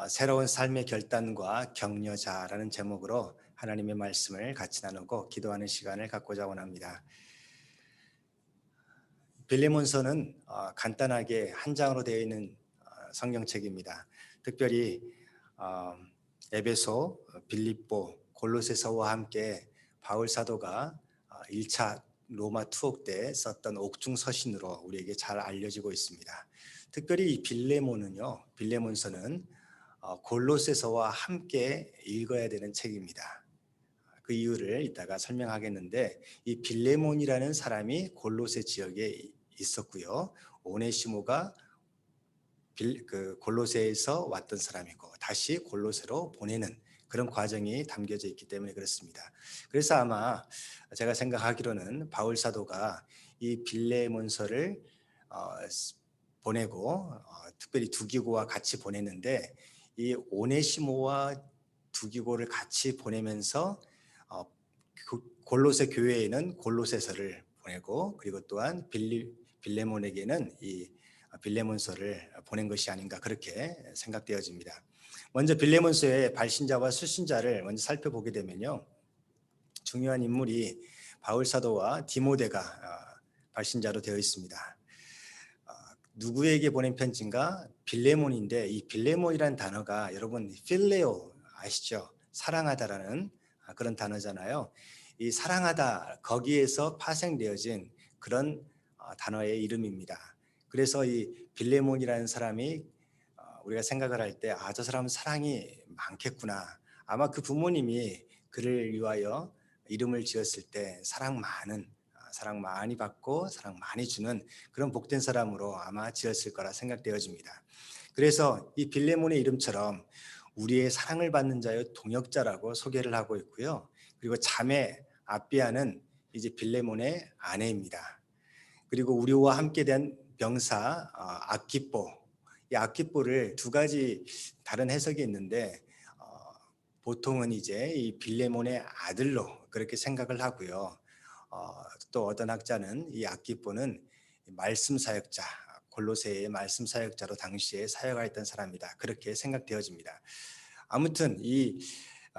새로운 삶의 결단과 격려자라는 제목으로 하나님의 말씀을 같이 나누고 기도하는 시간을 갖고자 원합니다. 빌레몬서는 간단하게 한 장으로 되어 있는 성경책입니다. 특별히 어, 에베소, 빌립보, 골로새서와 함께 바울 사도가 1차 로마 투옥 때 썼던 옥중 서신으로 우리에게 잘 알려지고 있습니다. 특별히 이 빌레몬서는 골로새서와 함께 읽어야 되는 책입니다. 그 이유를 이따가 설명하겠는데, 이 빌레몬이라는 사람이 골로새 지역에 있었고요. 오네시모가 골로새에서 왔던 사람이고 다시 골로새로 보내는 그런 과정이 담겨져 있기 때문에 그렇습니다. 그래서 아마 제가 생각하기로는 바울 사도가 이 빌레몬서를 보내고 특별히 두기고와 같이 보냈는데, 이 오네시모와 두기고를 같이 보내면서 골로새 교회에는 골로새서를 보내고, 그리고 또한 빌레몬에게는 이 빌레몬서를 보낸 것이 아닌가 그렇게 생각되어집니다. 먼저 빌레몬서의 발신자와 수신자를 먼저 살펴보게 되면요, 중요한 인물이 바울 사도와 디모데가 발신자로 되어 있습니다. 누구에게 보낸 편지인가? 빌레몬인데, 이 빌레몬이라는 단어가 여러분 필레오 아시죠? 사랑하다라는 그런 단어잖아요. 이 사랑하다 거기에서 파생되어진 그런 단어의 이름입니다. 그래서 이 빌레몬이라는 사람이 우리가 생각을 할 때 저 사람은 사랑이 많겠구나. 아마 그 부모님이 그를 위하여 이름을 지었을 때 사랑 많이 받고 사랑 많이 주는 그런 복된 사람으로 아마 지었을 거라 생각되어집니다. 그래서 이 빌레몬의 이름처럼 우리의 사랑을 받는 자의 동역자라고 소개를 하고 있고요. 그리고 자매 아비아는 이제 빌레몬의 아내입니다. 그리고 우리와 함께 된 병사 아키포, 이 아키포를 두 가지 다른 해석이 있는데 보통은 이제 이 빌레몬의 아들로 그렇게 생각을 하고요. 또 어떤 학자는 이 아키포는 말씀 사역자, 골로새의 말씀 사역자로 당시에 사역하였던 사람이다 그렇게 생각되어집니다. 아무튼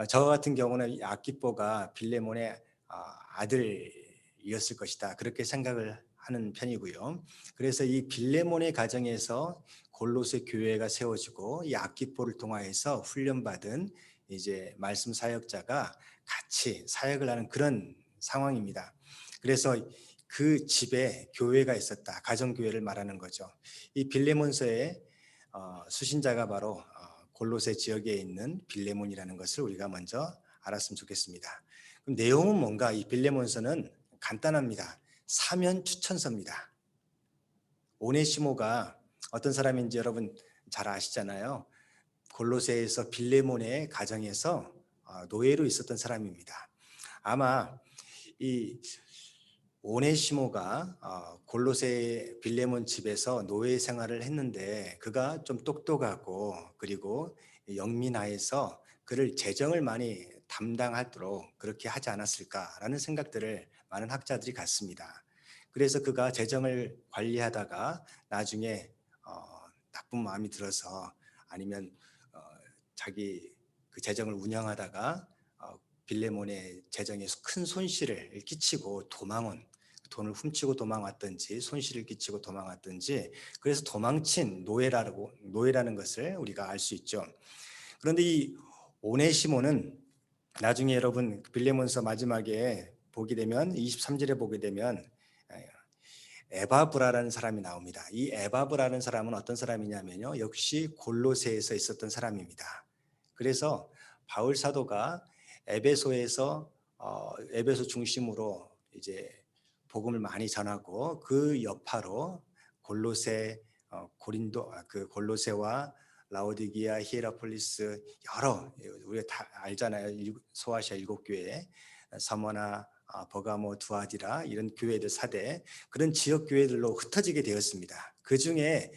저 같은 경우는 이 아키포가 빌레몬의 아들이었을 것이다 그렇게 생각을 하는 편이고요. 그래서 이 빌레몬의 가정에서 골로새 교회가 세워지고 이 아키포를 통하여서 훈련받은 이제 말씀 사역자가 같이 사역을 하는 그런 상황입니다. 그래서 그 집에 교회가 있었다. 가정교회를 말하는 거죠. 이 빌레몬서의 수신자가 바로 골로새 지역에 있는 빌레몬이라는 것을 우리가 먼저 알았으면 좋겠습니다. 그럼 내용은 뭔가? 이 빌레몬서는 간단합니다. 사면 추천서입니다. 오네시모가 어떤 사람인지 여러분 잘 아시잖아요. 골로새에서 빌레몬의 가정에서 노예로 있었던 사람입니다. 아마 이 오네시모가 골로새 빌레몬 집에서 노예 생활을 했는데, 그가 좀 똑똑하고 그리고 영민하여서 그를 재정을 많이 담당하도록 그렇게 하지 않았을까라는 생각들을 많은 학자들이 갖습니다. 그래서 그가 재정을 관리하다가 나중에 나쁜 마음이 들어서, 아니면 자기 그 재정을 운영하다가 빌레몬의 재정에 큰 손실을 끼치고 돈을 훔치고 도망왔든지 손실을 끼치고 도망왔든지, 그래서 도망친 노예라는 것을 우리가 알 수 있죠. 그런데 이 오네시모는 나중에 여러분 빌레몬서 마지막에 보게 되면 23절에 보게 되면 에바브라라는 사람이 나옵니다. 이 에바브라는 사람은 어떤 사람이냐면요, 역시 골로새에서 있었던 사람입니다. 그래서 바울 사도가 에베소에서 에베소 중심으로 이제 복음을 많이 전하고, 그 여파로 골로새, 골로새와 라오디기아, 히에라폴리스, 여러 우리가 다 알잖아요. 소아시아 7교회, 서머나, 버가모, 두아디라 이런 교회들 4대 그런 지역 교회들로 흩어지게 되었습니다. 그 중에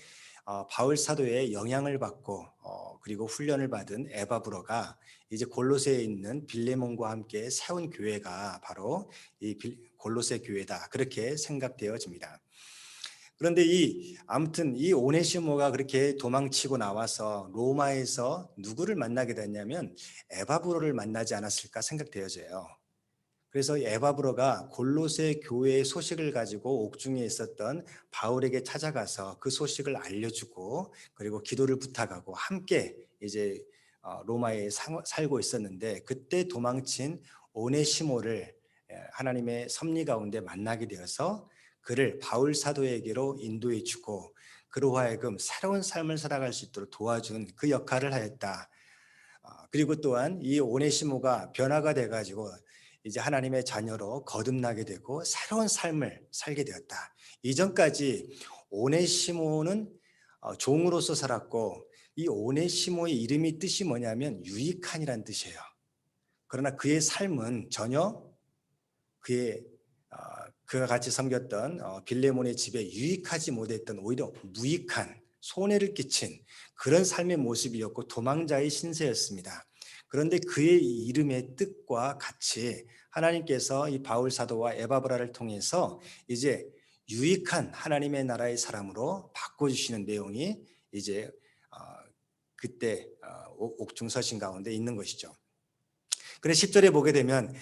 바울 사도의 영향을 받고 그리고 훈련을 받은 에바브로가 이제 골로새에 있는 빌레몬과 함께 세운 교회가 바로 이 골로새 교회다 그렇게 생각되어집니다. 그런데 아무튼 이 오네시모가 그렇게 도망치고 나와서 로마에서 누구를 만나게 됐냐면 에바브로를 만나지 않았을까 생각되어져요. 그래서 에바브로가 골로새 교회의 소식을 가지고 옥중에 있었던 바울에게 찾아가서 그 소식을 알려주고 그리고 기도를 부탁하고 함께 이제 로마에 살고 있었는데 그때 도망친 오네시모를 하나님의 섭리 가운데 만나게 되어서 그를 바울 사도에게로 인도해 주고 그로 하여금 새로운 삶을 살아갈 수 있도록 도와준 그 역할을 하였다. 그리고 또한 이 오네시모가 변화가 돼가지고 이제 하나님의 자녀로 거듭나게 되고 새로운 삶을 살게 되었다. 이전까지 오네시모는 종으로서 살았고 이 오네시모의 이름이 뜻이 뭐냐면 유익한이란 뜻이에요. 그러나 그의 삶은 전혀 그의 그가 같이 섬겼던 빌레몬의 집에 유익하지 못했던 오히려 무익한 손해를 끼친 그런 삶의 모습이었고 도망자의 신세였습니다. 그런데 그의 이름의 뜻과 같이 하나님께서 이 바울 사도와 에바브라를 통해서 이제 유익한 하나님의 나라의 사람으로 바꿔주시는 내용이 이제 그때 옥중서신 가운데 있는 것이죠. 그래서 10절에 보게 되면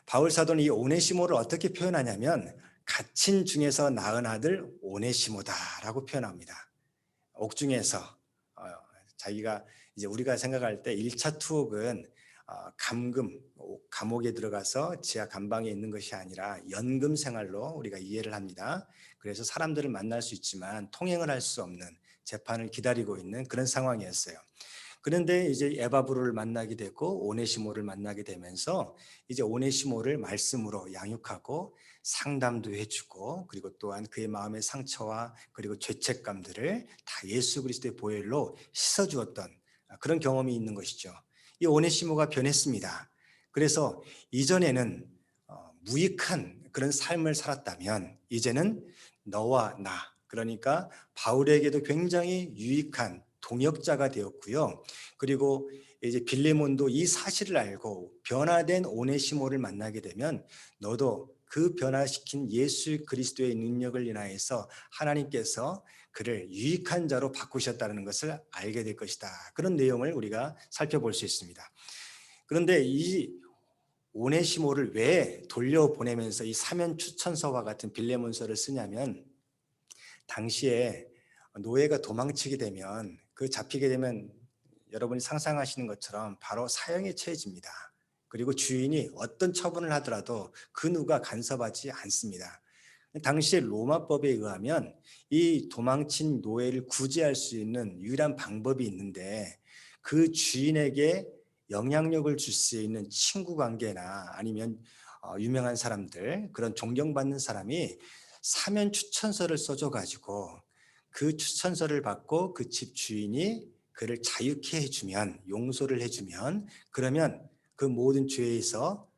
바울 사도는 이 오네시모를 어떻게 표현하냐면 갇힌 중에서 낳은 아들 오네시모다라고 표현합니다. 옥중에서 자기가 이제 우리가 생각할 때 1차 투옥은 감옥에 들어가서 지하 감방에 있는 것이 아니라 연금 생활로 우리가 이해를 합니다. 그래서 사람들을 만날 수 있지만 통행을 할 수 없는 재판을 기다리고 있는 그런 상황이었어요. 그런데 이제 에바브로를 만나게 되고 오네시모를 만나게 되면서 이제 오네시모를 말씀으로 양육하고 상담도 해주고 그리고 또한 그의 마음의 상처와 그리고 죄책감들을 다 예수 그리스도의 보혈로 씻어주었던 그런 경험이 있는 것이죠. 이 오네시모가 변했습니다. 그래서 이전에는 무익한 그런 삶을 살았다면 이제는 너와 나 그러니까 바울에게도 굉장히 유익한 동역자가 되었고요. 그리고 이제 빌레몬도 이 사실을 알고 변화된 오네시모를 만나게 되면 너도 그 변화시킨 예수 그리스도의 능력을 인하여서 하나님께서 그를 유익한 자로 바꾸셨다는 것을 알게 될 것이다. 그런 내용을 우리가 살펴볼 수 있습니다. 그런데 이 오네시모를 왜 돌려보내면서 이 사면 추천서와 같은 빌레몬서를 쓰냐면 당시에 노예가 도망치게 되면 그 잡히게 되면 여러분이 상상하시는 것처럼 바로 사형에 처해집니다. 그리고 주인이 어떤 처분을 하더라도 그 누가 간섭하지 않습니다. 당시에 로마법에 의하면 이 도망친 노예를 구제할 수 있는 유일한 방법이 있는데 그 주인에게 영향력을 줄 수 있는 친구 관계나 아니면 유명한 사람들 그런 존경받는 사람이 사면 추천서를 써줘 가지고 그 추천서를 받고 그 집 주인이 그를 자유케 해주면 용서를 해주면 그러면 그 모든 죄에서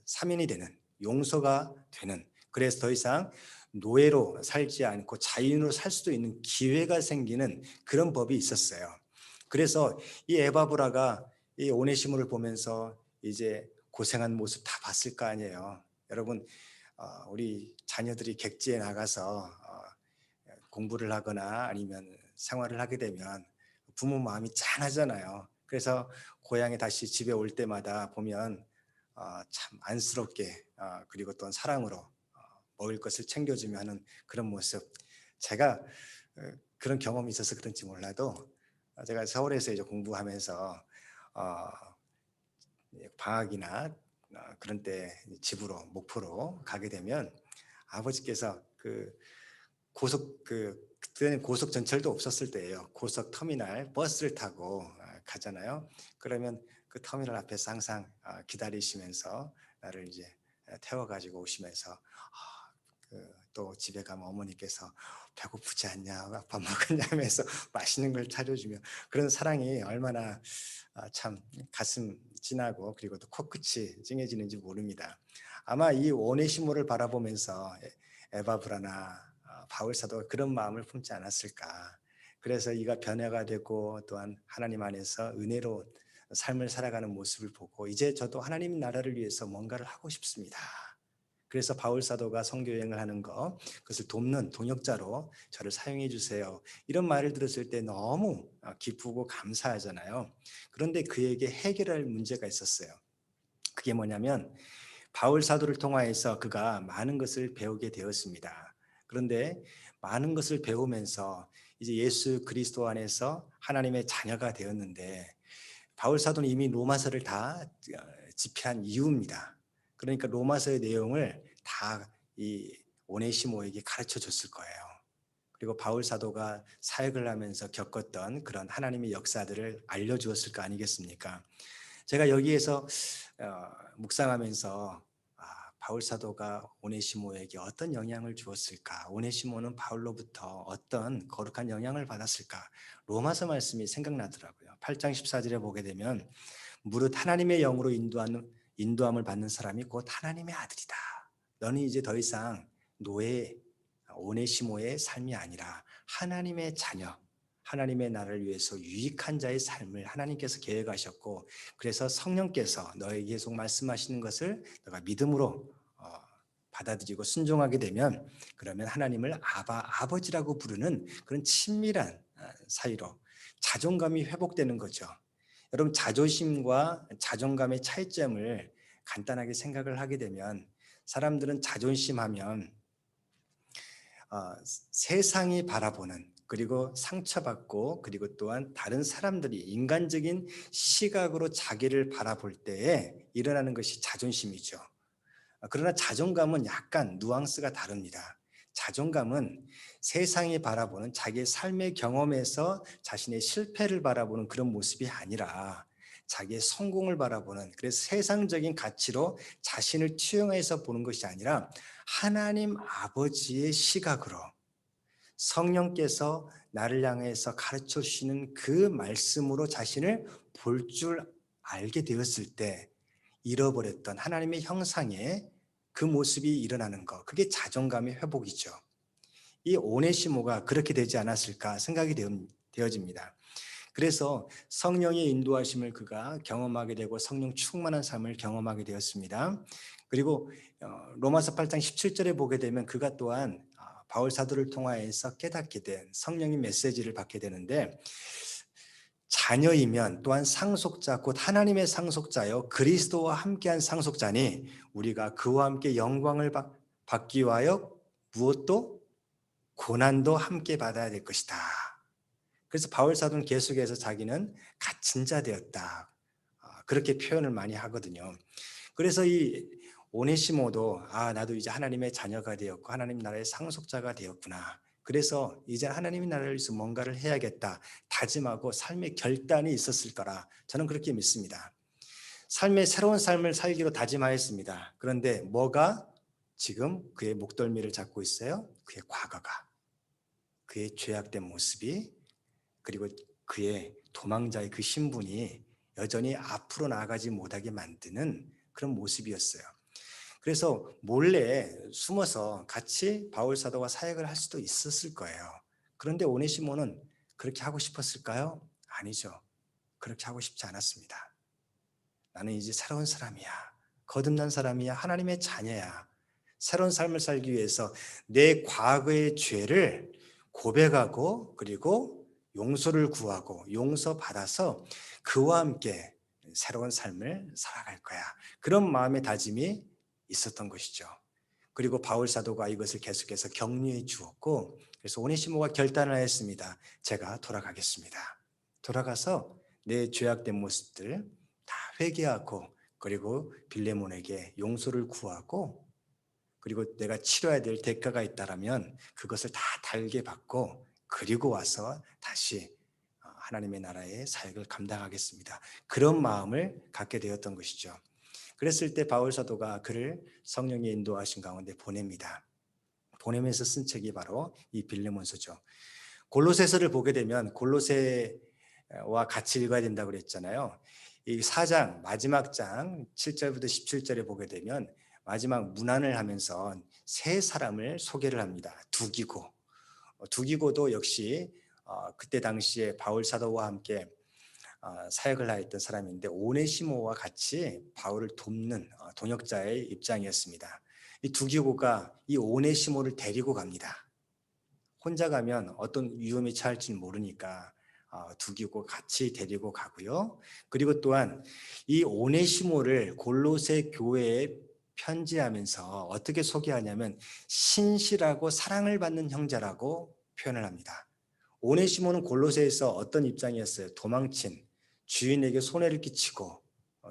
사면이 되는 용서가 되는 그래서 더 이상 노예로 살지 않고 자유인으로 살 수도 있는 기회가 생기는 그런 법이 있었어요. 그래서 이 에바브라가 이 오네시모를 보면서 이제 고생한 모습 다 봤을 거 아니에요. 여러분 우리 자녀들이 객지에 나가서 공부를 하거나 아니면 생활을 하게 되면 부모 마음이 짠하잖아요. 그래서 고향에 다시 집에 올 때마다 보면 참 안쓰럽게 그리고 또 사랑으로 먹을 것을 챙겨주며 하는 그런 모습. 제가 그런 경험이 있어서 그런지 몰라도 제가 서울에서 이제 공부하면서 방학이나 그런 때 집으로 목포로 가게 되면 아버지께서 그 그때는 고속 전철도 없었을 때예요. 고속 터미널 버스를 타고 가잖아요. 그러면 그 터미널 앞에서 항상 기다리시면서 나를 이제 태워가지고 오시면서 또 집에 가면 어머니께서 배고프지 않냐, 밥 먹었냐 하면서 맛있는 걸 차려주며 그런 사랑이 얼마나 참 가슴 찡하고 그리고 또 코끝이 찡해지는지 모릅니다. 아마 이 오네시모를 바라보면서 에바브라나 바울 사도가 그런 마음을 품지 않았을까. 그래서 이가 변화가 되고 또한 하나님 안에서 은혜로운 삶을 살아가는 모습을 보고 이제 저도 하나님 나라를 위해서 뭔가를 하고 싶습니다. 그래서 바울 사도가 선교 여행을 하는 거, 그것을 돕는 동역자로 저를 사용해 주세요. 이런 말을 들었을 때 너무 기쁘고 감사하잖아요. 그런데 그에게 해결할 문제가 있었어요. 그게 뭐냐면 바울 사도를 통하여서 그가 많은 것을 배우게 되었습니다. 그런데 많은 것을 배우면서 이제 예수 그리스도 안에서 하나님의 자녀가 되었는데 바울 사도는 이미 로마서를 다 집필한 이유입니다. 그러니까 로마서의 내용을 다 이 오네시모에게 가르쳐 줬을 거예요. 그리고 바울 사도가 사역을 하면서 겪었던 그런 하나님의 역사들을 알려주었을 거 아니겠습니까? 제가 여기에서 묵상하면서 바울 사도가 오네시모에게 어떤 영향을 주었을까? 오네시모는 바울로부터 어떤 거룩한 영향을 받았을까? 로마서 말씀이 생각나더라고요. 8장 14절에 보게 되면 무릇 하나님의 영으로 인도함을 받는 사람이 곧 하나님의 아들이다. 너는 이제 더 이상 노예 오네시모의 삶이 아니라 하나님의 자녀, 하나님의 나라를 위해서 유익한 자의 삶을 하나님께서 계획하셨고, 그래서 성령께서 너에게 계속 말씀하시는 것을 너가 믿음으로 받아들이고 순종하게 되면, 그러면 하나님을 아버지라고 부르는 그런 친밀한 사이로 자존감이 회복되는 거죠. 여러분, 자존심과 자존감의 차이점을 간단하게 생각을 하게 되면, 사람들은 자존심하면 세상이 바라보는, 그리고 상처받고, 그리고 또한 다른 사람들이 인간적인 시각으로 자기를 바라볼 때에 일어나는 것이 자존심이죠. 그러나 자존감은 약간 뉘앙스가 다릅니다. 자존감은 세상이 바라보는 자기의 삶의 경험에서 자신의 실패를 바라보는 그런 모습이 아니라 자기의 성공을 바라보는, 그래서 세상적인 가치로 자신을 투영해서 보는 것이 아니라 하나님 아버지의 시각으로 성령께서 나를 향해서 가르쳐 주시는 그 말씀으로 자신을 볼 줄 알게 되었을 때 잃어버렸던 하나님의 형상의 그 모습이 일어나는 것, 그게 자존감의 회복이죠. 이 오네시모가 그렇게 되지 않았을까 생각이 되어집니다. 그래서 성령의 인도하심을 그가 경험하게 되고 성령 충만한 삶을 경험하게 되었습니다. 그리고 로마서 8장 17절에 보게 되면 그가 또한 바울 사도를 통하여서 깨닫게 된 성령의 메시지를 받게 되는데, 자녀이면 또한 상속자 곧 하나님의 상속자여 그리스도와 함께한 상속자니 우리가 그와 함께 영광을 받기 위하여 무엇도 고난도 함께 받아야 될 것이다. 그래서 바울 사도는 계속해서 자기는 갇힌 자 되었다, 그렇게 표현을 많이 하거든요. 그래서 이 오네시모도 나도 이제 하나님의 자녀가 되었고 하나님 나라의 상속자가 되었구나, 그래서 이제 하나님의 나라를 위해서 뭔가를 해야겠다 다짐하고 삶의 결단이 있었을 거라 저는 그렇게 믿습니다. 삶의 새로운 삶을 살기로 다짐하였습니다. 그런데 뭐가 지금 그의 목덜미를 잡고 있어요? 그의 과거가, 그의 죄악된 모습이, 그리고 그의 도망자의 그 신분이 여전히 앞으로 나아가지 못하게 만드는 그런 모습이었어요. 그래서 몰래 숨어서 같이 바울 사도와 사역을 할 수도 있었을 거예요. 그런데 오네시모는 그렇게 하고 싶었을까요? 아니죠. 그렇게 하고 싶지 않았습니다. 나는 이제 새로운 사람이야. 거듭난 사람이야. 하나님의 자녀야. 새로운 삶을 살기 위해서 내 과거의 죄를 고백하고, 그리고 용서를 구하고 용서받아서 그와 함께 새로운 삶을 살아갈 거야. 그런 마음의 다짐이 있었던 것이죠. 그리고 바울 사도가 이것을 계속해서 격려해 주었고, 그래서 오네시모가 결단을 했습니다. 제가 돌아가겠습니다. 돌아가서 내 죄악된 모습들 다 회개하고, 그리고 빌레몬에게 용서를 구하고, 그리고 내가 치러야 될 대가가 있다라면 그것을 다 달게 받고, 그리고 와서 다시 하나님의 나라의 사역을 감당하겠습니다. 그런 마음을 갖게 되었던 것이죠. 그랬을 때 바울 사도가 그를 성령의 인도하신 가운데 보냅니다. 보내면서 쓴 책이 바로 이 빌레몬서죠. 골로새서를 보게 되면 골로새와 같이 읽어야 된다고 그랬잖아요. 이 4장 마지막 장 7절부터 17절에 보게 되면 마지막 문안을 하면서 세 사람을 소개를 합니다. 두기고도 역시 그때 당시에 바울 사도와 함께 사역을 하였던 사람인데 오네시모와 같이 바울을 돕는 동역자의 입장이었습니다. 이 두기고가 이 오네시모를 데리고 갑니다. 혼자 가면 어떤 위험이 처할지는 모르니까 두기고 같이 데리고 가고요. 그리고 또한 이 오네시모를 골로새 교회에 편지하면서 어떻게 소개하냐면 신실하고 사랑을 받는 형제라고 표현을 합니다. 오네시모는 골로새에서 어떤 입장이었어요? 도망친, 주인에게 손해를 끼치고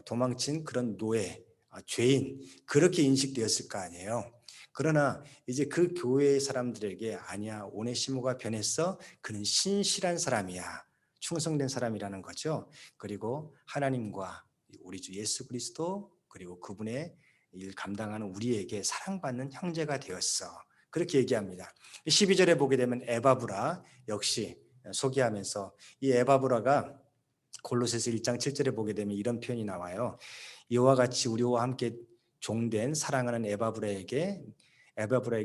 도망친 그런 노예, 죄인, 그렇게 인식되었을 거 아니에요. 그러나 이제 그 교회의 사람들에게 아니야, 오네시모가 변했어. 그는 신실한 사람이야. 충성된 사람이라는 거죠. 그리고 하나님과 우리 주 예수 그리스도 그리고 그분의 일 감당하는 우리에게 사랑받는 형제가 되었어. 그렇게 얘기합니다. 12절에 보게 되면 에바브라 역시 소개하면서 이 에바브라가 골로새서 1장 7절에 보게 되면 이런 표현이 나와요. 이와 같이 우리와 함께 종된 사랑하는 에바브라에게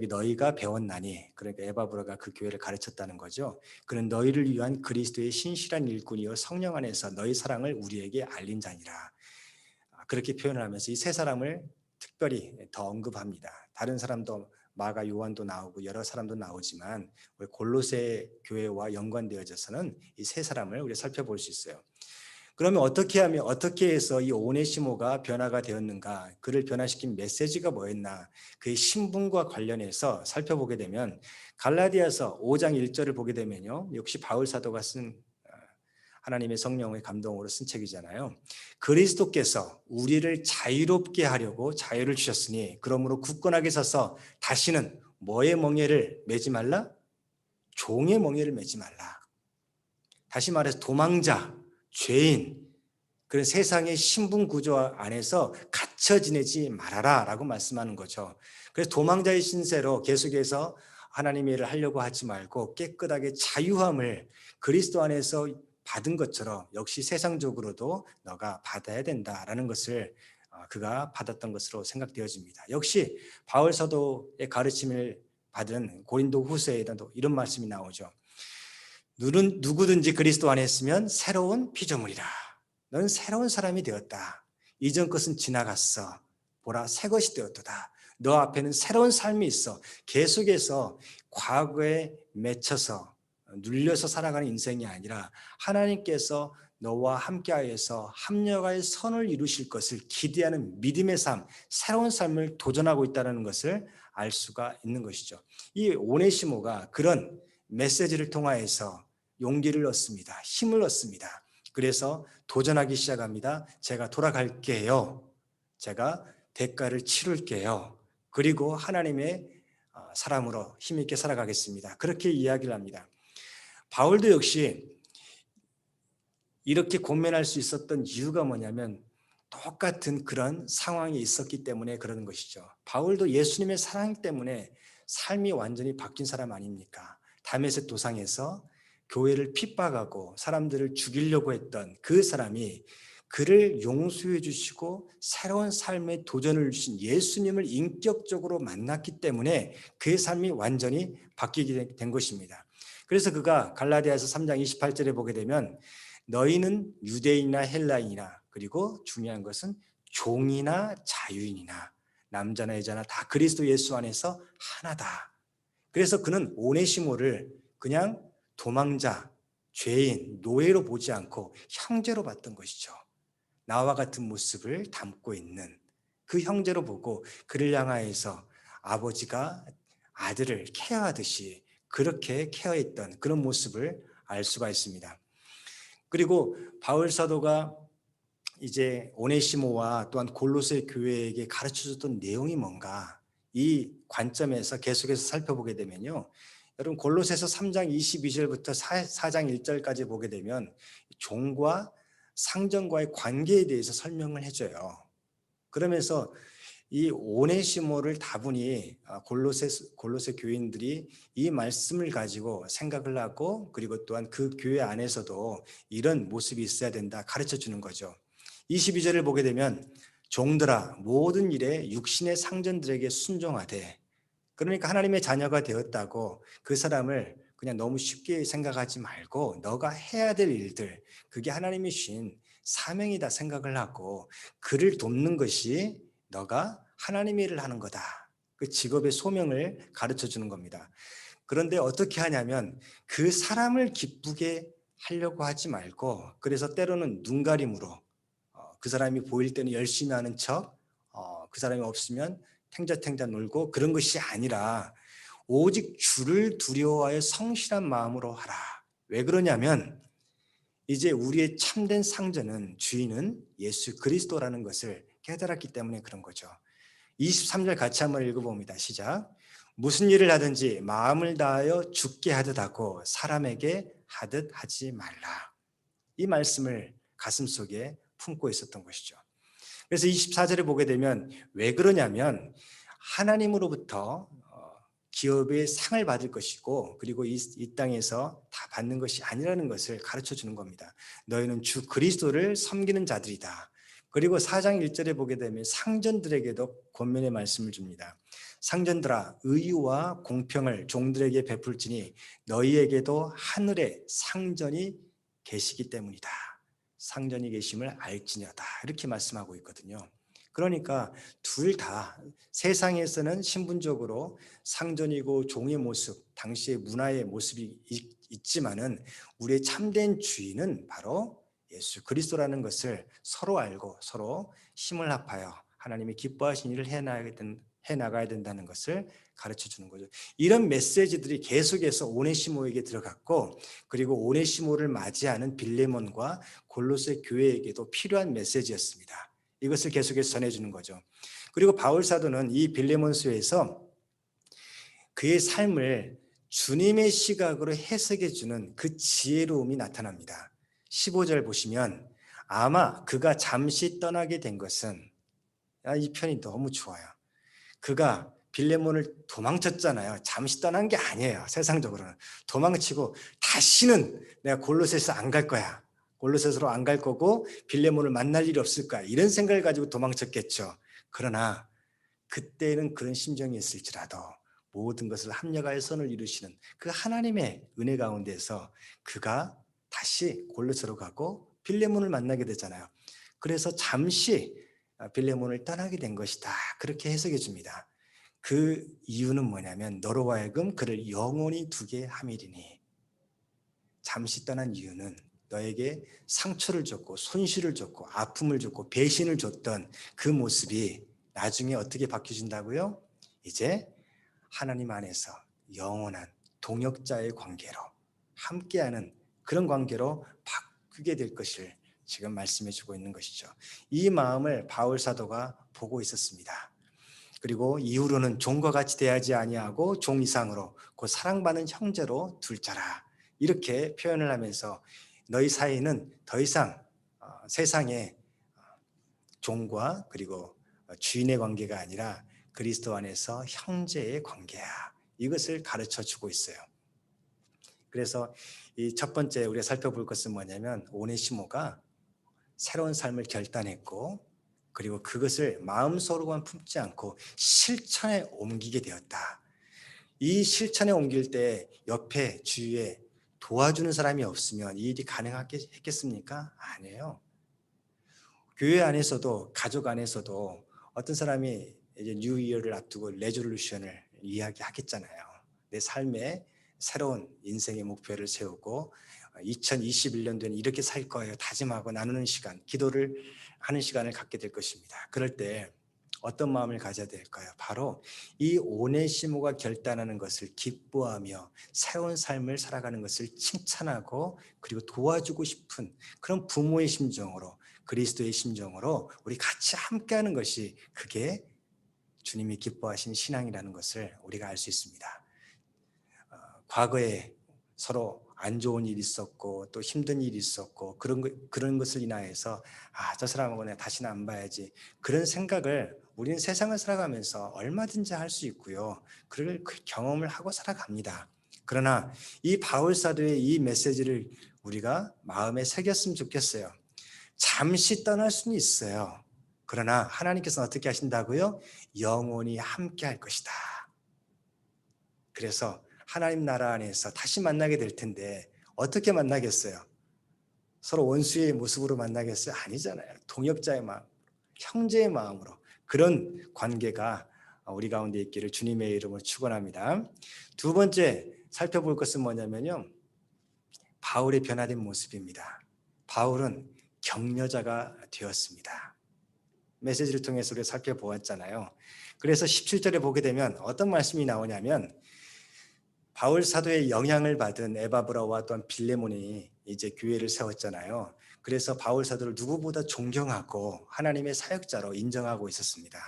너희가 배웠나니, 그러니까 에바브라가 그 교회를 가르쳤다는 거죠. 그는 너희를 위한 그리스도의 신실한 일꾼이요 성령 안에서 너희 사랑을 우리에게 알린 자니라. 그렇게 표현을 하면서 이 세 사람을 특별히 더 언급합니다. 다른 사람도 마가 요한도 나오고 여러 사람도 나오지만 우리 골로새 교회와 연관되어져서는 이 세 사람을 우리 살펴볼 수 있어요. 그러면 어떻게 해서 이 오네시모가 변화가 되었는가? 그를 변화시킨 메시지가 뭐였나? 그의 신분과 관련해서 살펴보게 되면 갈라디아서 5장 1절을 보게 되면요. 역시 바울 사도가 쓴 하나님의 성령의 감동으로 쓴 책이잖아요. 그리스도께서 우리를 자유롭게 하려고 자유를 주셨으니 그러므로 굳건하게 서서 다시는 뭐의 멍에를 매지 말라? 종의 멍에를 매지 말라. 다시 말해서 도망자, 죄인, 그런 세상의 신분 구조 안에서 갇혀 지내지 말아라 라고 말씀하는 거죠. 그래서 도망자의 신세로 계속해서 하나님의 일을 하려고 하지 말고 깨끗하게 자유함을 그리스도 안에서 받은 것처럼 역시 세상적으로도 너가 받아야 된다라는 것을 그가 받았던 것으로 생각되어집니다. 역시 바울 사도의 가르침을 받은 고린도 후서에도 이런 말씀이 나오죠. 누구든지 그리스도 안에 있으면 새로운 피조물이라. 너는 새로운 사람이 되었다. 이전 것은 지나갔어. 보라, 새 것이 되었도다. 너 앞에는 새로운 삶이 있어. 계속해서 과거에 맺혀서 눌려서 살아가는 인생이 아니라 하나님께서 너와 함께하여서 합력하여 선을 이루실 것을 기대하는 믿음의 삶, 새로운 삶을 도전하고 있다는 것을 알 수가 있는 것이죠. 이 오네시모가 그런 메시지를 통하여서 용기를 얻습니다. 힘을 얻습니다. 그래서 도전하기 시작합니다. 제가 돌아갈게요. 제가 대가를 치룰게요. 그리고 하나님의 사람으로 힘있게 살아가겠습니다. 그렇게 이야기를 합니다. 바울도 역시 이렇게 권면할 수 있었던 이유가 뭐냐면 똑같은 그런 상황이 있었기 때문에 그러는 것이죠. 바울도 예수님의 사랑 때문에 삶이 완전히 바뀐 사람 아닙니까? 다메섹 도상에서 교회를 핍박하고 사람들을 죽이려고 했던 그 사람이 그를 용서해 주시고 새로운 삶의 도전을 주신 예수님을 인격적으로 만났기 때문에 그의 삶이 완전히 바뀌게 된 것입니다. 그래서 그가 갈라디아서 3장 28절에 보게 되면 너희는 유대인이나 헬라인이나 그리고 중요한 것은 종이나 자유인이나 남자나 여자나 다 그리스도 예수 안에서 하나다. 그래서 그는 오네시모를 그냥 도망자, 죄인, 노예로 보지 않고 형제로 봤던 것이죠. 나와 같은 모습을 담고 있는 그 형제로 보고 그를 향하여서 아버지가 아들을 케어하듯이 그렇게 케어했던 그런 모습을 알 수가 있습니다. 그리고 바울 사도가 이제 오네시모와 또한 골로새 교회에게 가르쳐줬던 내용이 뭔가 이 관점에서 계속해서 살펴보게 되면요. 여러분 골로새서 3장 22절부터 4장 1절까지 보게 되면 종과 상전과의 관계에 대해서 설명을 해줘요. 그러면서 이 오네시모를 다분히 골로새 교인들이 이 말씀을 가지고 생각을 하고 그리고 또한 그 교회 안에서도 이런 모습이 있어야 된다 가르쳐 주는 거죠. 22절을 보게 되면 종들아 모든 일에 육신의 상전들에게 순종하되, 그러니까 하나님의 자녀가 되었다고 그 사람을 그냥 너무 쉽게 생각하지 말고 너가 해야 될 일들, 그게 하나님이 주신 사명이다 생각을 하고 그를 돕는 것이 너가 하나님의 일을 하는 거다. 그 직업의 소명을 가르쳐 주는 겁니다. 그런데 어떻게 하냐면 그 사람을 기쁘게 하려고 하지 말고, 그래서 때로는 눈가림으로 그 사람이 보일 때는 열심히 하는 척, 그 사람이 없으면 탱자탱자 놀고, 그런 것이 아니라 오직 주를 두려워하여 성실한 마음으로 하라. 왜 그러냐면 이제 우리의 참된 상전은, 주인은 예수 그리스도라는 것을 깨달았기 때문에 그런 거죠. 23절 같이 한번 읽어봅니다. 시작. 무슨 일을 하든지 마음을 다하여 주께 하듯 하고 사람에게 하듯 하지 말라. 이 말씀을 가슴속에 품고 있었던 것이죠. 그래서 24절에 보게 되면 왜 그러냐면 하나님으로부터 기업의 상을 받을 것이고, 그리고 이 땅에서 다 받는 것이 아니라는 것을 가르쳐 주는 겁니다. 너희는 주 그리스도를 섬기는 자들이다. 그리고 4장 1절에 보게 되면 상전들에게도 권면의 말씀을 줍니다. 상전들아, 의와 공평을 종들에게 베풀지니 너희에게도 하늘에 상전이 계시기 때문이다. 상전이 계심을 알지니어다. 이렇게 말씀하고 있거든요. 그러니까 둘 다 세상에서는 신분적으로 상전이고 종의 모습, 당시의 문화의 모습이 있지만은 우리의 참된 주인은 바로 예수 그리스도라는 것을 서로 알고 서로 힘을 합하여 하나님이 기뻐하신 일을 해나가야 된다는 것을 가르쳐 주는 거죠. 이런 메시지들이 계속해서 오네시모에게 들어갔고, 그리고 오네시모를 맞이하는 빌레몬과 골로새 교회에게도 필요한 메시지였습니다. 이것을 계속해서 전해주는 거죠. 그리고 바울 사도는 이 빌레몬서에서 그의 삶을 주님의 시각으로 해석해 주는 그 지혜로움이 나타납니다. 15절 보시면 아마 그가 잠시 떠나게 된 것은, 이 편이 너무 좋아요. 그가 빌레몬을 도망쳤잖아요. 잠시 떠난 게 아니에요. 세상적으로는 도망치고 다시는 내가 골로새서 안 갈 거야, 골로새서로 안 갈 거고 빌레몬을 만날 일이 없을 거야, 이런 생각을 가지고 도망쳤겠죠. 그러나 그때는 그런 심정이 있을지라도 모든 것을 합력하여 선을 이루시는 그 하나님의 은혜 가운데서 그가 다시 골로새로 가고 빌레몬을 만나게 되잖아요. 그래서 잠시 빌레몬을 떠나게 된 것이다, 그렇게 해석해 줍니다. 그 이유는 뭐냐면 너로 하여금 그를 영원히 두게 함이리니, 잠시 떠난 이유는 너에게 상처를 줬고 손실을 줬고 아픔을 줬고 배신을 줬던 그 모습이 나중에 어떻게 바뀌어진다고요? 이제 하나님 안에서 영원한 동역자의 관계로, 함께하는 그런 관계로 바뀌게 될 것을 지금 말씀해 주고 있는 것이죠. 이 마음을 바울 사도가 보고 있었습니다. 그리고 이후로는 종과 같이 대하지 아니하고 종 이상으로 곧 사랑받는 형제로 둘 자라, 이렇게 표현을 하면서 너희 사이는 더 이상 세상의 종과 그리고 주인의 관계가 아니라 그리스도 안에서 형제의 관계야, 이것을 가르쳐 주고 있어요. 그래서 이 첫 번째 우리가 살펴볼 것은 뭐냐면 오네시모가 새로운 삶을 결단했고, 그리고 그것을 마음속으로만 품지 않고 실천에 옮기게 되었다. 이 실천에 옮길 때 옆에 주위에 도와주는 사람이 없으면 이 일이 가능했겠습니까? 아니에요. 교회 안에서도 가족 안에서도 어떤 사람이 이제 뉴 이어를 앞두고 레졸루션을 이야기하겠잖아요. 내 삶에 새로운 인생의 목표를 세우고 2021년도에는 이렇게 살 거예요 다짐하고 나누는 시간, 기도를 하는 시간을 갖게 될 것입니다. 그럴 때 어떤 마음을 가져야 될까요? 바로 이 오네시모가 결단하는 것을 기뻐하며 새로운 삶을 살아가는 것을 칭찬하고, 그리고 도와주고 싶은 그런 부모의 심정으로, 그리스도의 심정으로 우리 같이 함께하는 것이, 그게 주님이 기뻐하신 신앙이라는 것을 우리가 알 수 있습니다. 과거에 서로 안 좋은 일이 있었고 또 힘든 일이 있었고 그런 것을 인하여서 저 사람하고 내가 다시는 안 봐야지, 그런 생각을 우리는 세상을 살아가면서 얼마든지 할 수 있고요. 그 경험을 하고 살아갑니다. 그러나 이 바울 사도의 이 메시지를 우리가 마음에 새겼으면 좋겠어요. 잠시 떠날 수는 있어요. 그러나 하나님께서는 어떻게 하신다고요? 영원히 함께 할 것이다. 그래서 하나님 나라 안에서 다시 만나게 될 텐데 어떻게 만나겠어요? 서로 원수의 모습으로 만나겠어요? 아니잖아요. 동역자의 마음, 형제의 마음으로 그런 관계가 우리 가운데 있기를 주님의 이름으로 축원합니다. 두 번째 살펴볼 것은 뭐냐면요. 바울의 변화된 모습입니다. 바울은 격려자가 되었습니다. 메시지를 통해서 우리가 살펴보았잖아요. 그래서 17절에 보게 되면 어떤 말씀이 나오냐면 바울 사도의 영향을 받은 에바브라와 또한 빌레몬이 이제 교회를 세웠잖아요. 그래서 바울 사도를 누구보다 존경하고 하나님의 사역자로 인정하고 있었습니다.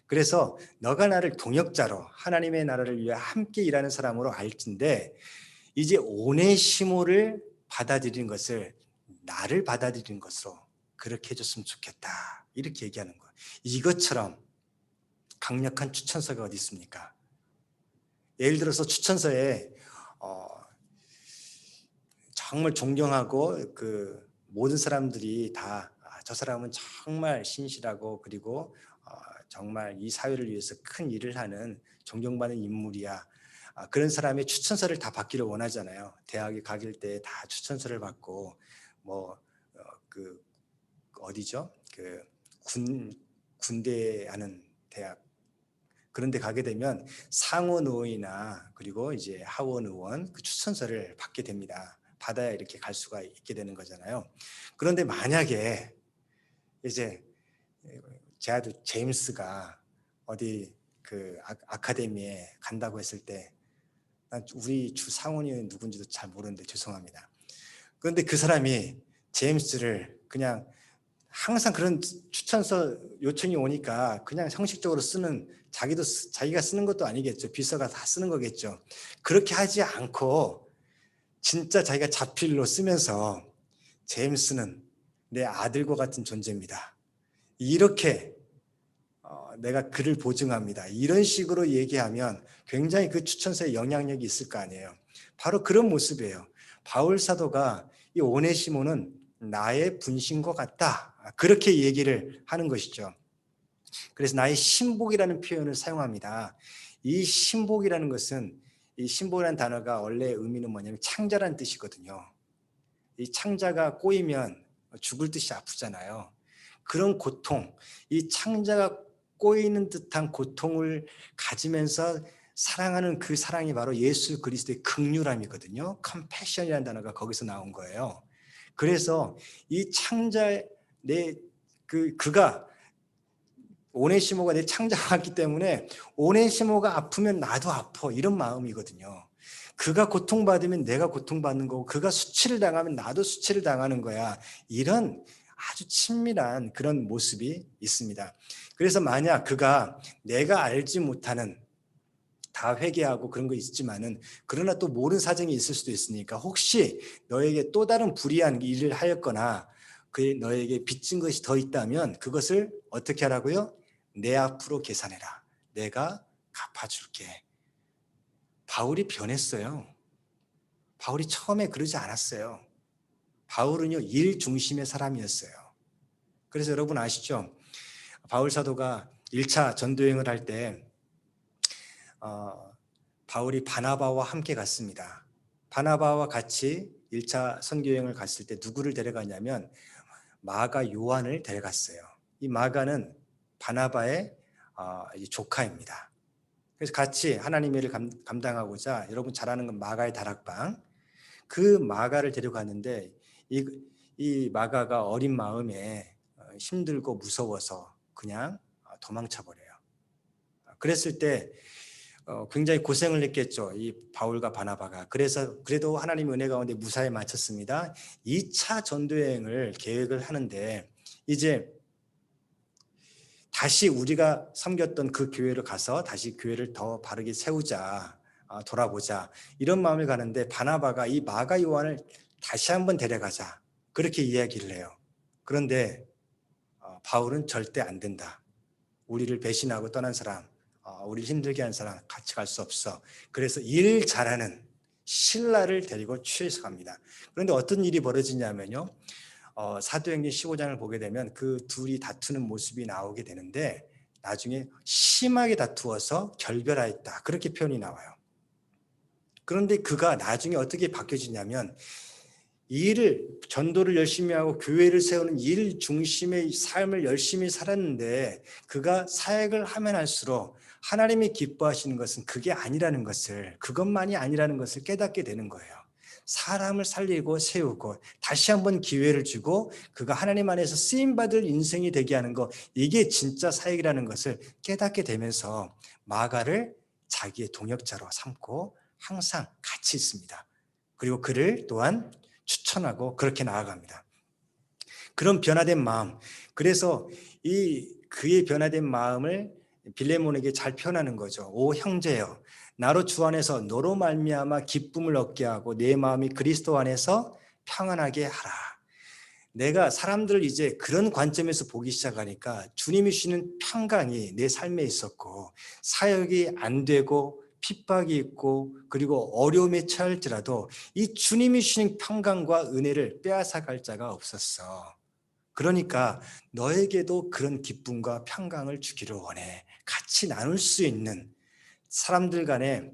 그래서 너가 나를 동역자로 하나님의 나라를 위해 함께 일하는 사람으로 알진데 이제 오네시모를 받아들이는 것을 나를 받아들이는 것으로 그렇게 해줬으면 좋겠다. 이렇게 얘기하는 거예요. 이것처럼 강력한 추천서가 어디 있습니까? 예를 들어서 추천서에 정말 존경하고 그 모든 사람들이 다 저 사람은 정말 신실하고 그리고 정말 이 사회를 위해서 큰 일을 하는 존경받는 인물이야. 그런 사람의 추천서를 다 받기를 원하잖아요. 대학에 가길 때 다 추천서를 받고 그 어디죠? 그 군대 하는 대학 그런 데 가게 되면 상원 의원이나 그리고 이제 하원 의원 그 추천서를 받게 됩니다. 받아야 이렇게 갈 수가 있게 되는 거잖아요. 그런데 만약에 이제 제 아들 제임스가 어디 그 아카데미에 간다고 했을 때 우리 주 상원이 누군지도 잘 모르는데 죄송합니다. 그런데 그 사람이 제임스를 그냥 항상 그런 추천서 요청이 오니까 그냥 형식적으로 쓰는 자기가 쓰는 것도 아니겠죠. 비서가 다 쓰는 거겠죠. 그렇게 하지 않고 진짜 자기가 자필로 쓰면서 제임스는 내 아들과 같은 존재입니다. 이렇게 내가 그를 보증합니다. 이런 식으로 얘기하면 굉장히 그 추천서에 영향력이 있을 거 아니에요. 바로 그런 모습이에요. 바울 사도가 이 오네시모는 나의 분신과 같다. 그렇게 얘기를 하는 것이죠. 그래서 나의 신복이라는 표현을 사용합니다. 이 신복이라는 것은 이 신복이라는 단어가 원래 의미는 뭐냐면 창자라는 뜻이거든요. 이 창자가 꼬이면 죽을 듯이 아프잖아요. 그런 고통, 이 창자가 꼬이는 듯한 고통을 가지면서 사랑하는 그 사랑이 바로 예수 그리스도의 긍휼함이거든요. 컴패션이라는 단어가 거기서 나온 거예요. 그래서 이 창자 그가 오네시모가 내 창자가 왔기 때문에 오네시모가 아프면 나도 아파 이런 마음이거든요. 그가 고통받으면 내가 고통받는 거고 그가 수치를 당하면 나도 수치를 당하는 거야. 이런 아주 친밀한 그런 모습이 있습니다. 그래서 만약 그가 내가 알지 못하는 다 회개하고 그런 거 있지만은 그러나 또 모르는 사정이 있을 수도 있으니까 혹시 너에게 또 다른 불의한 일을 하였거나 그 너에게 빚진 것이 더 있다면 그것을 어떻게 하라고요? 내 앞으로 계산해라. 내가 갚아줄게. 바울이 변했어요. 바울이 처음에 그러지 않았어요. 바울은요 일 중심의 사람이었어요. 그래서 여러분 아시죠? 바울 사도가 1차 전도여행을 할 때 바울이 바나바와 함께 갔습니다. 바나바와 같이 1차 선교여행을 갔을 때 누구를 데려가냐면 마가 요한을 데려갔어요. 이 마가는 바나바의 조카입니다. 그래서 같이 하나님의 일을 감당하고자 여러분 잘 아는 건 마가의 다락방 그 마가를 데려갔는데 이 마가가 어린 마음에 힘들고 무서워서 그냥 도망쳐 버려요. 그랬을 때 굉장히 고생을 했겠죠. 이 바울과 바나바가. 그래도 하나님의 은혜 가운데 무사히 마쳤습니다. 2차 전도여행을 계획을 하는데 이제 다시 우리가 섬겼던 그 교회로 가서 다시 교회를 더 바르게 세우자, 돌아보자 이런 마음을 가는데 바나바가 이 마가 요한을 다시 한번 데려가자 그렇게 이야기를 해요. 그런데 바울은 절대 안 된다. 우리를 배신하고 떠난 사람, 우리를 힘들게 한 사람 같이 갈 수 없어. 그래서 일 잘하는 신라를 데리고 취해서 갑니다. 그런데 어떤 일이 벌어지냐면요. 사도행전 15장을 보게 되면 그 둘이 다투는 모습이 나오게 되는데 나중에 심하게 다투어서 결별하였다. 그렇게 표현이 나와요. 그런데 그가 나중에 어떻게 바뀌어지냐면 전도를 열심히 하고 교회를 세우는 일 중심의 삶을 열심히 살았는데 그가 사역을 하면 할수록 하나님이 기뻐하시는 것은 그게 아니라는 것을, 그것만이 아니라는 것을 깨닫게 되는 거예요. 사람을 살리고 세우고 다시 한번 기회를 주고 그가 하나님 안에서 쓰임받을 인생이 되게 하는 것, 이게 진짜 사역이라는 것을 깨닫게 되면서 마가를 자기의 동역자로 삼고 항상 같이 있습니다. 그리고 그를 또한 추천하고 그렇게 나아갑니다. 그런 변화된 마음, 그래서 이 그의 변화된 마음을 빌레몬에게 잘 표현하는 거죠. 오 형제여, 나로 주 안에서 너로 말미암아 기쁨을 얻게 하고 내 마음이 그리스도 안에서 평안하게 하라. 내가 사람들을 이제 그런 관점에서 보기 시작하니까 주님이 주시는 평강이 내 삶에 있었고, 사역이 안 되고 핍박이 있고 그리고 어려움에 처할지라도 이 주님이 주시는 평강과 은혜를 빼앗아갈 자가 없었어. 그러니까 너에게도 그런 기쁨과 평강을 주기를 원해. 같이 나눌 수 있는, 사람들 간에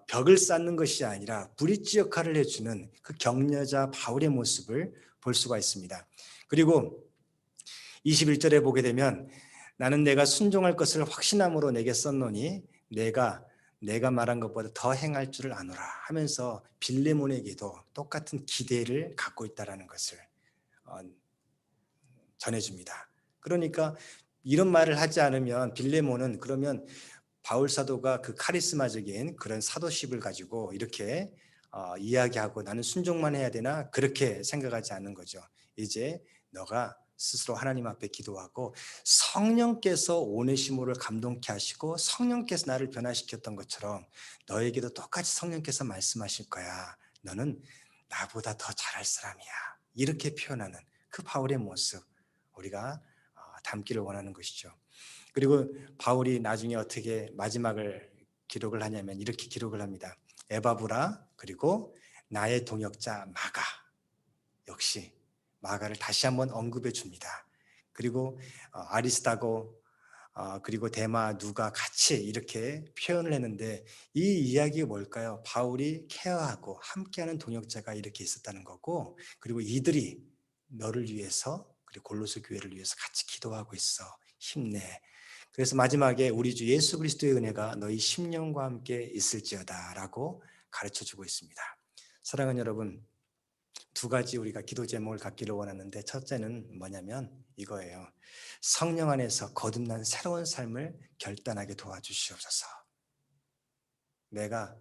벽을 쌓는 것이 아니라 브릿지 역할을 해주는 그 격려자 바울의 모습을 볼 수가 있습니다. 그리고 21절에 보게 되면 나는 내가 순종할 것을 확신함으로 내게 썼노니 내가 말한 것보다 더 행할 줄을 아노라 하면서 빌레몬에게도 똑같은 기대를 갖고 있다는 것을 전해줍니다. 그러니까 이런 말을 하지 않으면 빌레몬은 그러면 바울 사도가 그 카리스마적인 그런 사도십을 가지고 이렇게 이야기하고 나는 순종만 해야 되나 그렇게 생각하지 않는 거죠. 이제 너가 스스로 하나님 앞에 기도하고 성령께서 오네시모를 감동케 하시고 성령께서 나를 변화시켰던 것처럼 너에게도 똑같이 성령께서 말씀하실 거야. 너는 나보다 더 잘할 사람이야. 이렇게 표현하는 그 바울의 모습 우리가 담기를 원하는 것이죠. 그리고 바울이 나중에 어떻게 마지막을 기록을 하냐면 이렇게 기록을 합니다. 에바브라 그리고 나의 동역자 마가, 역시 마가를 다시 한번 언급해 줍니다. 그리고 아리스타고 그리고 데마 누가 같이 이렇게 표현을 했는데 이 이야기가 뭘까요? 바울이 케어하고 함께하는 동역자가 이렇게 있었다는 거고, 그리고 이들이 너를 위해서 그리고 골로새 교회를 위해서 같이 기도하고 있어. 힘내. 그래서 마지막에 우리 주 예수 그리스도의 은혜가 너희 심령과 함께 있을지어다라고 가르쳐 주고 있습니다. 사랑하는 여러분, 두 가지 우리가 기도 제목을 갖기를 원하는데 첫째는 뭐냐면 이거예요. 성령 안에서 거듭난 새로운 삶을 결단하게 도와주시옵소서. 내가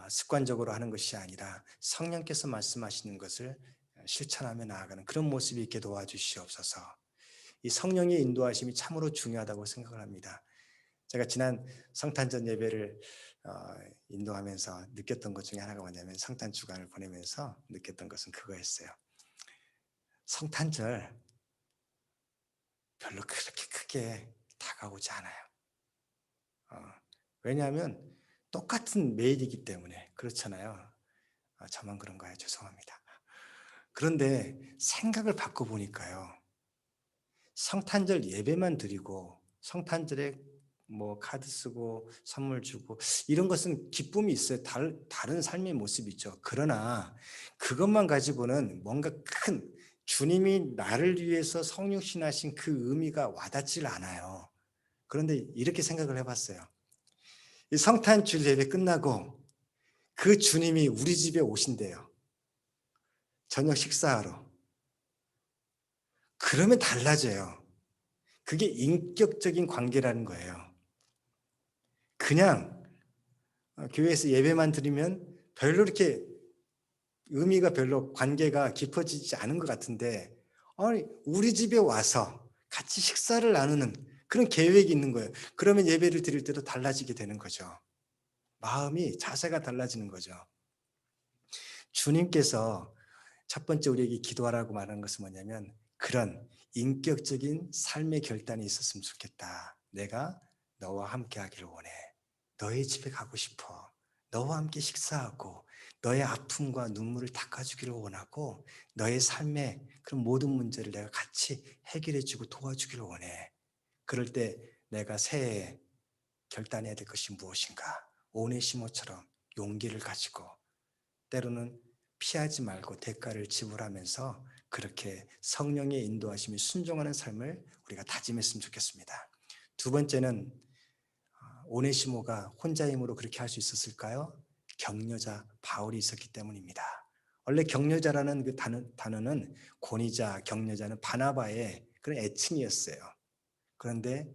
습관적으로 하는 것이 아니라 성령께서 말씀하시는 것을 실천하며 나아가는 그런 모습이 있게 도와주시옵소서. 이 성령의 인도하심이 참으로 중요하다고 생각을 합니다. 제가 지난 성탄절 예배를 인도하면서 느꼈던 것 중에 하나가 뭐냐면, 성탄 주간을 보내면서 느꼈던 것은 그거였어요. 성탄절 별로 그렇게 크게 다가오지 않아요. 왜냐하면 똑같은 매일이기 때문에. 그렇잖아요. 저만 그런가요? 죄송합니다. 그런데 생각을 바꿔보니까요, 성탄절 예배만 드리고 성탄절에 뭐 카드 쓰고 선물 주고 이런 것은 기쁨이 있어요. 다른 삶의 모습이죠. 그러나 그것만 가지고는 뭔가 큰 주님이 나를 위해서 성육신하신 그 의미가 와닿질 않아요. 그런데 이렇게 생각을 해봤어요. 이 성탄절 예배 끝나고 그 주님이 우리 집에 오신대요. 저녁 식사하러. 그러면 달라져요. 그게 인격적인 관계라는 거예요. 그냥 교회에서 예배만 드리면 별로 이렇게 의미가 별로 관계가 깊어지지 않은 것 같은데, 아니 우리 집에 와서 같이 식사를 나누는 그런 계획이 있는 거예요. 그러면 예배를 드릴 때도 달라지게 되는 거죠. 마음이, 자세가 달라지는 거죠. 주님께서 첫 번째 우리에게 기도하라고 말하는 것은 뭐냐면 그런 인격적인 삶의 결단이 있었으면 좋겠다. 내가 너와 함께 하기를 원해. 너의 집에 가고 싶어. 너와 함께 식사하고 너의 아픔과 눈물을 닦아주기를 원하고 너의 삶의 그런 모든 문제를 내가 같이 해결해주고 도와주기를 원해. 그럴 때 내가 새해에 결단해야 될 것이 무엇인가? 오네시모처럼 용기를 가지고 때로는 피하지 말고 대가를 지불하면서 그렇게 성령의 인도하심이 순종하는 삶을 우리가 다짐했으면 좋겠습니다. 두 번째는 오네시모가 혼자 힘으로 그렇게 할 수 있었을까요? 격려자 바울이 있었기 때문입니다. 원래 격려자라는 그 단어는 권위자, 격려자는 바나바의 그런 애칭이었어요. 그런데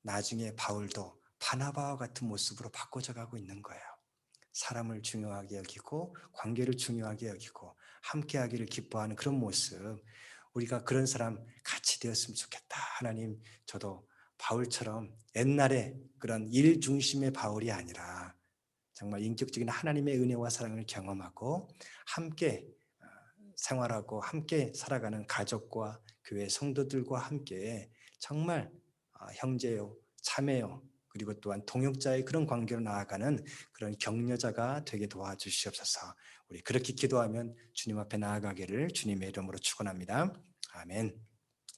나중에 바울도 바나바와 같은 모습으로 바꿔져 가고 있는 거예요. 사람을 중요하게 여기고 관계를 중요하게 여기고 함께하기를 기뻐하는 그런 모습, 우리가 그런 사람 같이 되었으면 좋겠다. 하나님, 저도 바울처럼 옛날에 그런 일 중심의 바울이 아니라 정말 인격적인 하나님의 은혜와 사랑을 경험하고 함께 생활하고 함께 살아가는 가족과 교회 성도들과 함께 정말 형제요, 자매요, 그리고 또한 동역자의 그런 관계로 나아가는 그런 격려자가 되게 도와주시옵소서. 우리 그렇게 기도하면 주님 앞에 나아가기를 주님의 이름으로 축원합니다. 아멘.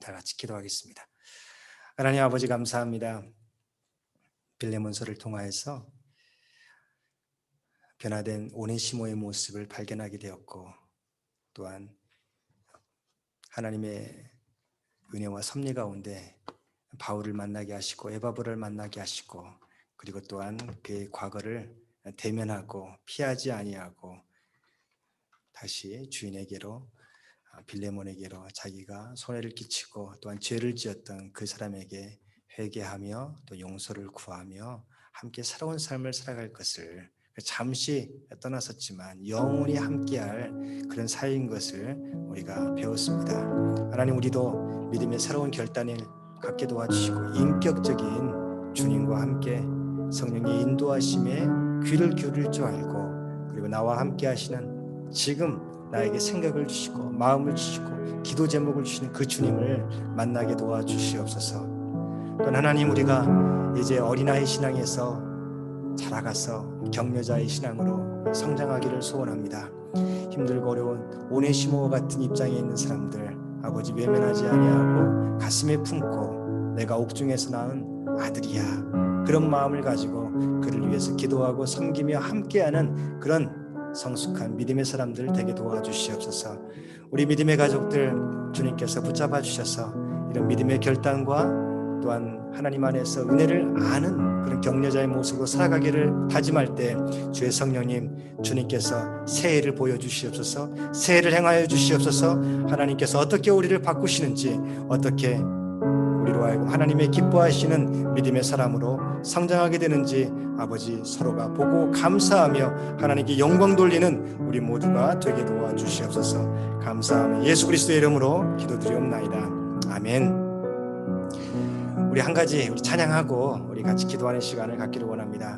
다 같이 기도하겠습니다. 하나님 아버지 감사합니다. 빌레몬서를 통하여서 변화된 오네시모의 모습을 발견하게 되었고, 또한 하나님의 은혜와 섭리 가운데 바울을 만나게 하시고 에바브를 만나게 하시고, 그리고 또한 그의 과거를 대면하고 피하지 아니하고 다시 주인에게로, 빌레몬에게로 자기가 손해를 끼치고 또한 죄를 지었던 그 사람에게 회개하며 또 용서를 구하며 함께 새로운 삶을 살아갈 것을, 잠시 떠났었지만 영원히 함께할 그런 사이인 것을 우리가 배웠습니다. 하나님, 우리도 믿음의 새로운 결단을 갖게 도와주시고 인격적인 주님과 함께 성령의 인도하심에 귀를 기울일 줄 알고, 그리고 나와 함께 하시는 지금 나에게 생각을 주시고 마음을 주시고 기도 제목을 주시는 그 주님을 만나게 도와주시옵소서. 또한 하나님, 우리가 이제 어린아이 신앙에서 자라가서 격려자의 신앙으로 성장하기를 소원합니다. 힘들고 어려운 오네시모와 같은 입장에 있는 사람들, 아버지 외면하지 아니하고 가슴에 품고 내가 옥중에서 낳은 아들이야, 그런 마음을 가지고 그를 위해서 기도하고 섬기며 함께하는 그런 성숙한 믿음의 사람들 되게 도와주시옵소서. 우리 믿음의 가족들 주님께서 붙잡아 주셔서 이런 믿음의 결단과 또한 하나님 안에서 은혜를 아는 그런 격려자의 모습으로 살아가기를 다짐할 때 주의 성령님, 주님께서 새해를 보여주시옵소서, 새해를 행하여 주시옵소서. 하나님께서 어떻게 우리를 바꾸시는지, 어떻게 우리로 하여금 하나님의 기뻐하시는 믿음의 사람으로 성장하게 되는지 아버지 서로가 보고 감사하며 하나님께 영광 돌리는 우리 모두가 되게 도와주시옵소서. 감사하며 예수 그리스도의 이름으로 기도드리옵나이다. 아멘. 우리 한 가지 우리 찬양하고 우리 같이 기도하는 시간을 갖기를 원합니다.